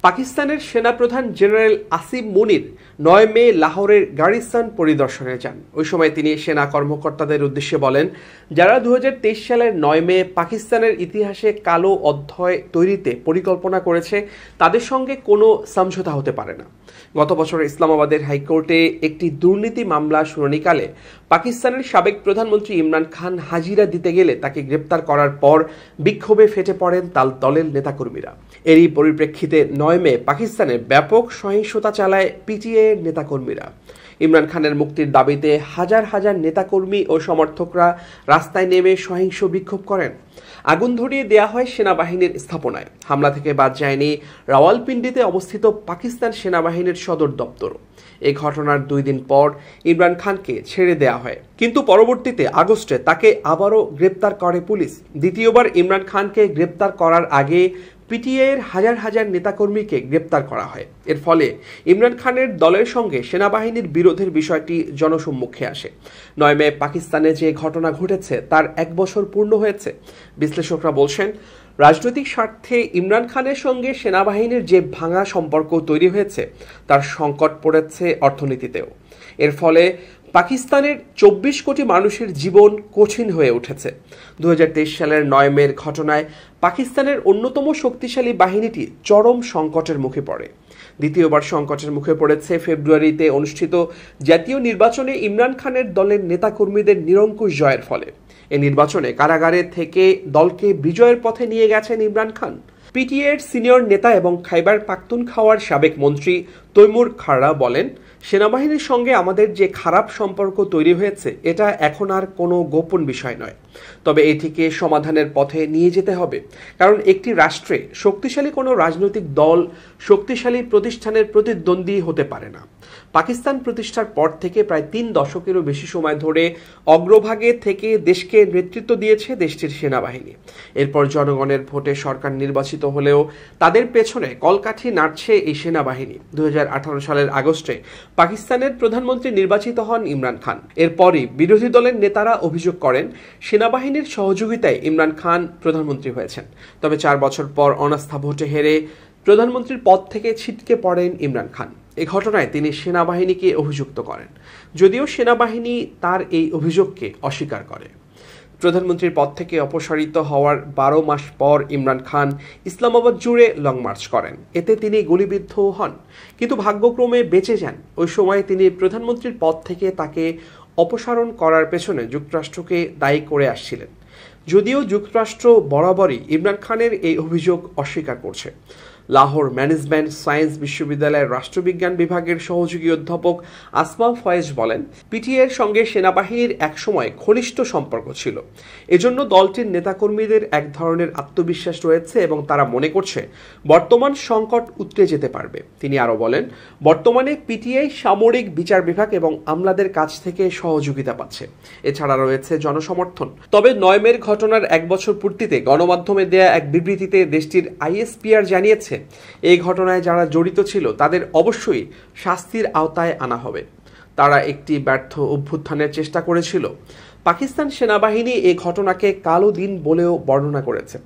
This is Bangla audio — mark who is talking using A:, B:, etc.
A: পাকিস্তানের সেনাপ্রধান জেনারেল আসিম মুনির ৯ মে লাহোরের গার্রিসন পরিদর্শনে যান। ওই সময় তিনি সেনা কর্মকর্তাদের উদ্দেশ্যে বলেন, যারা ২০২৩ সালের ৯ মে পাকিস্তানের ইতিহাসে কালো অধ্যায় তৈরিতে পরিকল্পনা করেছে তাদের সঙ্গে কোনো সমঝোতা হতে পারে না। গত বছর ইসলামাবাদের হাইকোর্টে একটি দুর্নীতি মামলা শুনানিকালে পাকিস্তানের সাবেক প্রধানমন্ত্রী ইমরান খান হাজিরা দিতে গেলে তাকে গ্রেপ্তার করার পর বিক্ষোভে ফেটে পড়েন তার দলের নেতাকর্মীরা। এরই পরিপ্রেক্ষিতে ৯ মে পাকিস্তানে ব্যাপক সহিংসতা চালায় পিটিআই এর নেতাকর্মীরা। ইমরান খানের মুক্তির দাবিতে হাজার হাজার নেতাকর্মী ও সমর্থকরা রাস্তায় নেমে সহিংস বিক্ষোভ করেন। আগুন ধরিয়ে দেয়া হয় সেনাবাহিনীর স্থাপনায়। হামলা থেকে বাদ যায়নি রাওয়ালপিন্ডিতে অবস্থিত পাকিস্তান সেনাবাহিনীর সদর দপ্তর। এই ঘটনার ২ দিন পর ইমরান খানকে ছেড়ে দেয়া হয়, কিন্তু পরবর্তীতে আগস্টে তাকে আবারও গ্রেপ্তার করে পুলিশ। দ্বিতীয়বার ইমরান খানকে গ্রেপ্তার করার আগে পিটিআই এর হাজার হাজার নেতাকর্মীকে গ্রেপ্তার করা হয়। এর ফলে ইমরান খানের দলের সঙ্গে সেনাবাহিনীর বিরোধের বিষয়টি জনসম্মুখে আসে। ৯ মে পাকিস্তানে যে ঘটনা ঘটেছে তার ১ বছর পূর্ণ হয়েছে। বিশ্লেষকরা বলছেন, রাজনৈতিক স্বার্থে ইমরান খানের সঙ্গে সেনাবাহিনীর যে ভাঙা সম্পর্ক তৈরি হয়েছে তার সংকট পড়েছে অর্থনীতিতেও। এর ফলে পাকিস্তানের ২৪ কোটি মানুষের জীবন কঠিন হয়ে উঠেছে। ২০২৩ সালের ৯ মের ঘটনায় পাকিস্তানের অন্যতম শক্তিশালী বাহিনীটি চরম সংকটের মুখে পড়ে। দ্বিতীয়বার সংকটের মুখে পড়েছে ফেব্রুয়ারিতে অনুষ্ঠিত জাতীয় নির্বাচনে ইমরান খানের দলের নেতাকর্মীদের নিরঙ্কুশ জয়ের ফলে। এই নির্বাচনে কারাগারে থেকে দলকে বিজয়ের পথে নিয়ে গেছেন ইমরান খান। পিটিআই এর সিনিয়র নেতা এবং খাইবার পাখতুনখাওয়ার সাবেক মন্ত্রী তৈমুর খাররা বলেন, সেনাবাহিনীর সঙ্গে আমাদের যে খারাপ সম্পর্ক তৈরি হয়েছে এটা এখন আর কোনো গোপন বিষয় নয়, তবে এটিকে সমাধানের পথে নিয়ে যেতে হবে। কারণ একটি রাষ্ট্রে শক্তিশালী কোনো রাজনৈতিক দল শক্তিশালী প্রতিষ্ঠানের প্রতিদ্বন্দ্বী হতে পারে না। পাকিস্তান প্রতিষ্ঠার পর থেকে প্রায় ৩ দশকেরও বেশি সময় ধরে অগ্রভাগে থেকে দেশকে নেতৃত্ব দিয়েছে দেশটির সেনাবাহিনী। এরপর জনগণের ভোটে সরকার নির্বাচিত হলেও তাদের পেছনে কলকাঠি নাড়ছে এই সেনাবাহিনী। ২০১৮ সালের আগস্টে পাকিস্তানের প্রধানমন্ত্রী নির্বাচিত হন ইমরান খান। এরপরই বিরোধী দলের নেতারা অভিযোগ করেন সেনাবাহিনীর সহযোগিতায় ইমরান খান প্রধানমন্ত্রী হয়েছেন। তবে ৪ বছর পর অনাস্থা ভোটে হেরে প্রধানমন্ত্রীর পদ থেকে ছিটকে পড়েন ইমরান খান। এই ঘটনায় তিনি সেনাবাহিনীকে অভিযুক্ত করেন, যদিও সেনাবাহিনী তার এই অভিযোগকে অস্বীকার করে। প্রধানমন্ত্রীর পদ থেকে অপসারিত হওয়ার ১২ মাস পর ইমরান খান ইসলামাবাদ জুড়ে লং মার্চ করেন। এতে তিনি গুলিবিদ্ধ হন, কিন্তু ভাগ্যক্রমে বেঁচে যান। ওই সময় তিনি প্রধানমন্ত্রীর পদ থেকে তাকে অপসারণ করার পেছনে যুক্তরাষ্ট্রকে দায়ী করে আসছিলেন, যদিও যুক্তরাষ্ট্র বরাবরই ইমরান খানের এই অভিযোগ অস্বীকার করছে। লাহোর ম্যানেজমেন্ট সায়েন্স বিশ্ববিদ্যালয়ের রাষ্ট্রবিজ্ঞান বিভাগের সহযোগী অধ্যাপক আসমা ফয়েজ বলেন, পিটিআই এর সঙ্গে সেনাবাহিনীর একসময় ঘনিষ্ঠ সম্পর্ক ছিল। এজন্য দলটির নেতাকর্মীদের এক ধরনের আত্মবিশ্বাস রয়েছে এবং তারা মনে করছে বর্তমান সংকট উতরে যেতে পারবে। তিনি আরও বলেন, বর্তমানে পিটিআই সামরিক বিচার বিভাগ এবং আমলাদের কাছ থেকে সহযোগিতা পাচ্ছে। এছাড়া রয়েছে জনসমর্থন। তবে ৯ মের ঘটনার ১ বছর পূর্তিতে গণমাধ্যমে দেয়া এক বিবৃতিতে দেশটির আইএসপিআর জানিয়েছে, এই ঘটনায় যারা জড়িত ছিল তাদের অবশ্যই শাস্তির আওতায় আনা হবে। তারা একটি ব্যর্থ অভ্যুত্থানের চেষ্টা করেছিল। পাকিস্তান সেনাবাহিনী এই ঘটনাকে কালো দিন বলেও বর্ণনা করেছে।